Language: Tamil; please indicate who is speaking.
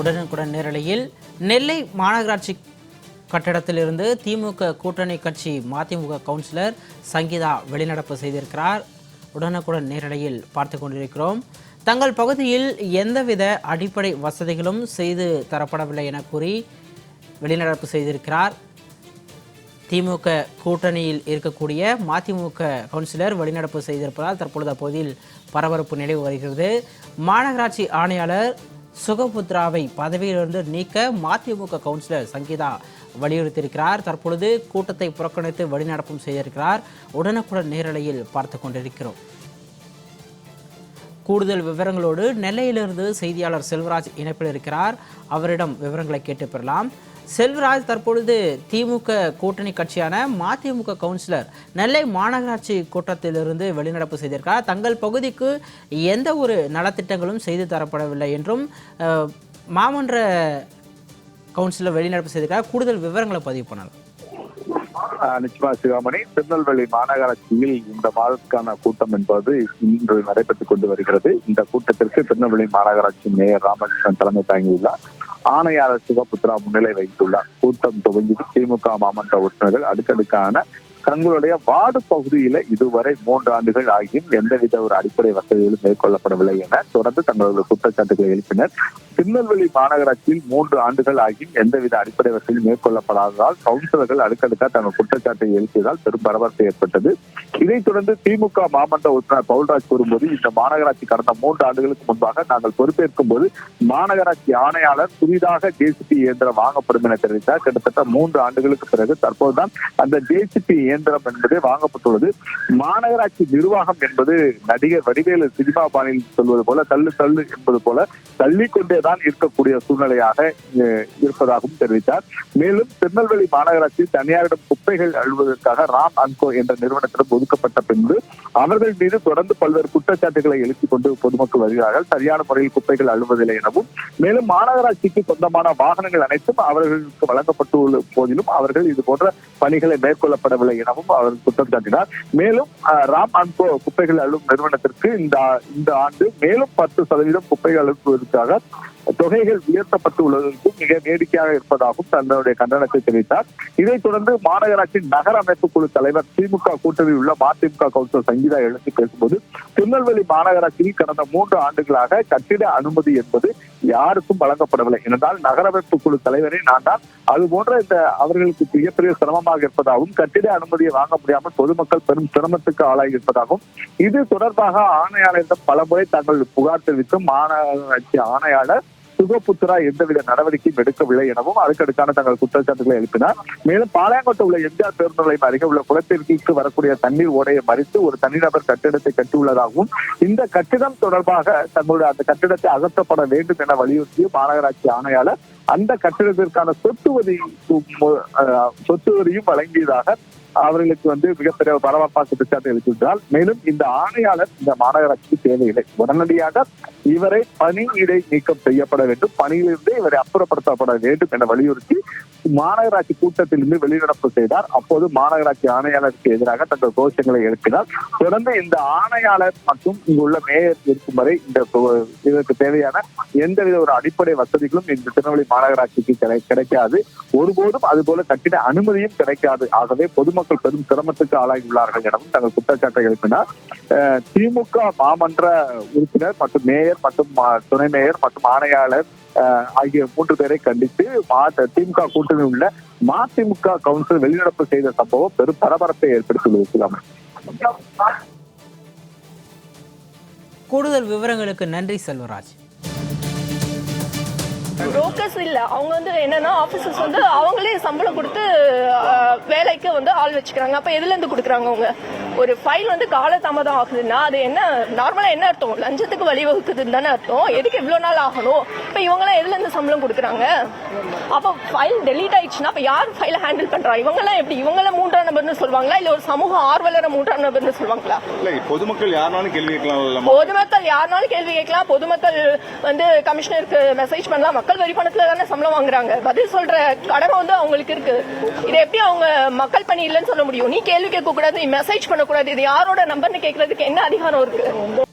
Speaker 1: உடனுக்குடன் நேரலையில் நெல்லை மாநகராட்சி கட்டடத்திலிருந்து திமுக கூட்டணி கட்சி மதிமுக கவுன்சிலர் சங்கீதா வெளிநடப்பு செய்திருக்கிறார். உடனுக்குடன் நேரலையில் பார்த்து கொண்டிருக்கிறோம். தங்கள் பகுதியில் எந்தவித அடிப்படை வசதிகளும் செய்து தரப்படவில்லை என கூறி வெளிநடப்பு செய்திருக்கிறார். திமுக கூட்டணியில் இருக்கக்கூடிய மதிமுக கவுன்சிலர் வெளிநடப்பு செய்திருப்பதால் தற்பொழுது அப்பகுதியில் பரபரப்பு நிலவி வருகிறது. மாநகராட்சி ஆணையாளர் சுகபுத்ராவை பதவியிலிருந்து நீக்க மதிமுக கவுன்சிலர் சங்கீதா வலியுறுத்தியிருக்கிறார். தற்பொழுது கூட்டத்தை புறக்கணித்து வெளிநடப்பும் செய்திருக்கிறார். உடனுக்குடன் நேரலையில் பார்த்து கொண்டிருக்கிறோம். கூடுதல் விவரங்களோடு நெல்லையிலிருந்து செய்தியாளர் செல்வராஜ் இணைப்பில் இருக்கிறார். அவரிடம் விவரங்களை கேட்டு பெறலாம். செல்வராஜ், தற்பொழுது திமுக கூட்டணி கட்சியான மதிமுக கவுன்சிலர் நெல்லை மாநகராட்சி கூட்டத்திலிருந்து வெளிநடப்பு செய்திருக்கிறார். தங்கள் பகுதிக்கு எந்த ஒரு நலத்திட்டங்களும் செய்து தரப்படவில்லை என்றும் மாமன்ற கவுன்சிலர் வெளிநடப்பு செய்திருக்கிறார். கூடுதல் விவரங்களை பதிவு பண்ணலாம்.
Speaker 2: நிச்சயமா சிவாமணி, திருநெல்வேலி மாநகராட்சியில் இந்த மாதத்துக்கான கூட்டம் என்பது இன்று நடைபெற்றுக் கொண்டு வருகிறது. இந்த கூட்டத்திற்கு திருநெல்வேலி மாநகராட்சி மேயர் ராமகிருஷ்ணன் தலைமை தாங்கியுள்ளார். ஆணையாளர் சுகபுத்ரா முன்னிலை வைத்துள்ளார். கூட்டம் துவங்கி திமுக மாமன்ற உறுப்பினர்கள் அடுக்கடுக்கான தங்களுடைய வார்டு பகுதியில இதுவரை 3 ஆண்டுகள் ஆகியும் எந்தவித ஒரு அடிப்படை வசதிகளும் மேற்கொள்ளப்படவில்லை என தொடர்ந்து தங்களுடைய குற்றச்சாட்டுகளை எழுப்பினர். திருநெல்வேலி மாநகராட்சியில் 3 ஆண்டுகள் ஆகியும் எந்தவித அடிப்படை வசதியும் மேற்கொள்ளப்படாததால் கவுன்சிலர்கள் அடுக்கடுக்கா தங்கள் குற்றச்சாட்டை எழுப்பியதால் பெரும் பரபரப்பு ஏற்பட்டது. இதைத் தொடர்ந்து திமுக மாமன்ற உறுப்பினர் பவுல்ராஜ் கூறும்போது, இந்த மாநகராட்சி கடந்த 3 ஆண்டுகளுக்கு முன்பாக நாங்கள் பொறுப்பேற்கும் போது மாநகராட்சி ஆணையாளர் புதிதாக ஜேசிபி இயந்திரம் வாங்கப்படும் என தெரிவித்தார். கிட்டத்தட்ட 3 ஆண்டுகளுக்கு பிறகு தற்போதுதான் அந்த ஜேசிபி இயந்திரம் என்பது வாங்கப்பட்டுள்ளது. மாநகராட்சி நிர்வாகம் என்பது நடிகர் வடிவேலு சினிமா பாணியில் சொல்வது போல தள்ளு தள்ளு என்பது போல தள்ளிக்கொண்டேதான் இருக்கக்கூடிய சூழ்நிலையாக இருப்பதாகவும் தெரிவித்தார். மேலும் திருநெல்வேலி மாநகராட்சியில் தனியாரிடம் குப்பைகள் அழுவதற்காக ராம் அன்கோ என்ற நிறுவனத்திடம் ஒதுக்கப்பட்ட பின்பு அவர்கள் மீது தொடர்ந்து பல்வேறு குற்றச்சாட்டுகளை எழுப்பிக் கொண்டு பொதுமக்கள் வருகிறார்கள். சரியான முறையில் குப்பைகள் அழுவதில்லை எனவும், மேலும் மாநகராட்சிக்கு சொந்தமான வாகனங்கள் அனைத்தும் அவர்களுக்கு வழங்கப்பட்டுள்ள போதிலும் அவர்கள் இது போன்ற பணிகளை மேற்கொள்ளப்படவில்லை எனவும் அவர் குற்றம் சாட்டினார். மேலும் ராம் அன்கோ குப்பைகள் அள்ளும் நிறுவனத்திற்கு இந்த ஆண்டு மேலும் 10% குப்பைகள் அழுப்புவதற்காக தொகைகள் உயர்த்தப்பட்டு உள்ளதற்கும் மிக வேடிக்கையாக இருப்பதாகவும் தன்னுடைய கண்டனத்தை தெரிவித்தார். இதைத் தொடர்ந்து மாநகராட்சி நகர அமைப்பு குழு தலைவர் திமுக கூட்டணியில் உள்ள மதிமுக கவுன்சிலர் சங்கீதா எழுந்து பேசும்போது, திருநெல்வேலி மாநகராட்சியில் கடந்த 3 ஆண்டுகளாக கட்டிட அனுமதி என்பது யாருக்கும் வழங்கப்படவில்லை என்றால் நகரமைப்பு குழு தலைவரை நான் தான். அதுபோன்ற இந்த அவர்களுக்கு மிகப்பெரிய சிரமமாக இருப்பதாகவும் கட்டிட அனுமதியை வாங்க முடியாமல் பொதுமக்கள் பெரும் சிரமத்துக்கு ஆளாகி இருப்பதாகவும், இது தொடர்பாக ஆணையாளரிடம் பலமுறை தாங்கள் புகார் தெரிவித்தும் மாநகராட்சி ஆணையாளர் சுகபுத்ரா எந்தவித நடவடிக்கையும் எடுக்கவில்லை எனவும் அடுக்கடுக்கான தங்கள் குற்றச்சாட்டுகளை எழுப்பினார். மேலும் பாளையங்கோட்டை உள்ள எம்ஜிஆர் பேருந்து நிலையம் அருகே உள்ள குளத்திற்கு வரக்கூடிய தண்ணீர் ஓடையை மறித்து ஒரு தனிநபர் கட்டிடத்தை கட்டியுள்ளதாகவும், இந்த கட்டிடம் தொடர்பாக தங்களுடைய அந்த கட்டிடத்தை அகற்றப்பட வேண்டும் என வலியுறுத்தி மாநகராட்சி ஆணையாளர் அந்த கட்டிடத்திற்கான சொத்து வரியும் வழங்கியதாக அவர்களுக்கு மிகப்பெரிய பரபரப்பாக குற்றச்சாட்டு எழுப்பியிருந்தால், மேலும் இந்த ஆணையாளர் இந்த மாநகராட்சிக்கு தேவையில்லை, உடனடியாக இவரை பணியிடை நீக்கம் செய்யப்பட வேண்டும், பணியிலிருந்து இவரை அப்புறப்படுத்தப்பட வேண்டும் என வலியுறுத்தி மாநகராட்சி கூட்டத்திலிருந்து வெளிநடப்பு செய்தார். அப்போது மாநகராட்சி ஆணையாளருக்கு எதிராக தங்கள் கோஷங்களை எழுப்பினார். தொடர்ந்து இந்த ஆணையாளர் மற்றும் இங்குள்ள மேயர் இருக்கும் வரை இதற்கு தேவையான எந்தவித ஒரு அடிப்படை வசதிகளும் இந்த திருநெல்வேலி மாநகராட்சிக்கு கிடைக்காது, ஒருபோதும் அதுபோல கட்டிட அனுமதியும் கிடைக்காது. ஆகவே பொதுமக்கள் பெரும் சிரமத்துக்கு ஆளாகியுள்ளார்கள் எனவும் தங்கள் குற்றச்சாட்டை எழுப்பினார். திமுக மாமன்ற உறுப்பினர் மற்றும் மேயர் மற்றும் துணை மேயர் மற்றும் ஆணையாளர் ஆகிய 3 பேரை கண்டித்து திமுக கூட்டணியில் உள்ள மதிமுக கவுன்சில் வெளிநடப்பு செய்த சம்பவம் பெரும் பரபரப்பை ஏற்படுத்தியுள்ளது.
Speaker 1: கூடுதல் விவரங்களுக்கு நன்றி செல்வராஜ்.
Speaker 3: புரோக்கர்ஸ் இல்ல, அவங்க என்னன்னா ஆபீசர்ஸ் அவங்களே சம்பளம் கொடுத்து வேலைக்கு ஆள் வச்சுக்கிறாங்க. அப்ப எதுல இருந்து கொடுக்குறாங்க? அவங்க ஒரு ஃபைல் காலதாமதம் ஆகுதுன்னா அது என்ன நார்மலா என்ன அர்த்தம்? லஞ்சத்துக்கு வழிவகுக்குதுன்னு தானே அர்த்தம். எதுக்கு இவ்வளவு நாள் ஆகணும்? இப்ப இவங்கெல்லாம் எதுல இருந்து சம்பளம் கொடுக்குறாங்க? அப்ப ஃபைல் டெலீட் ஆயிடுச்சுன்னா அப்ப யார் ஃபைல ஹேண்டில் பண்றா? இவங்கெல்லாம் எப்படி? இவங்கெல்லாம் 3ஆம் நபர்னு சொல்லுவாங்களா, இல்ல ஒரு சமூக ஆர்வலரை 3ஆம் நபர்னு சொல்லுவாங்களா?
Speaker 2: பொதுமக்கள் யாருனாலும் கேள்வி கேட்கலாம்.
Speaker 3: பொதுமக்கள் யாருனாலும் கேள்வி கேட்கலாம். பொதுமக்கள் கமிஷனருக்கு மெசேஜ் பண்ணலாம். மக்கள் வரி பணத்துல தானே சம்பளம் வாங்குறாங்க. பதில் சொல்ற கடமை அவங்களுக்கு இருக்கு. இதை எப்படி அவங்க மக்கள் பணி இல்லைன்னு சொல்ல முடியும்? நீ கேள்வி கேட்க கூடாது, நீ மெசேஜ் பண்ணக்கூடாது, இது யாரோட நம்பர்னு கேட்கறதுக்கு என்ன அதிகாரம் இருக்கு?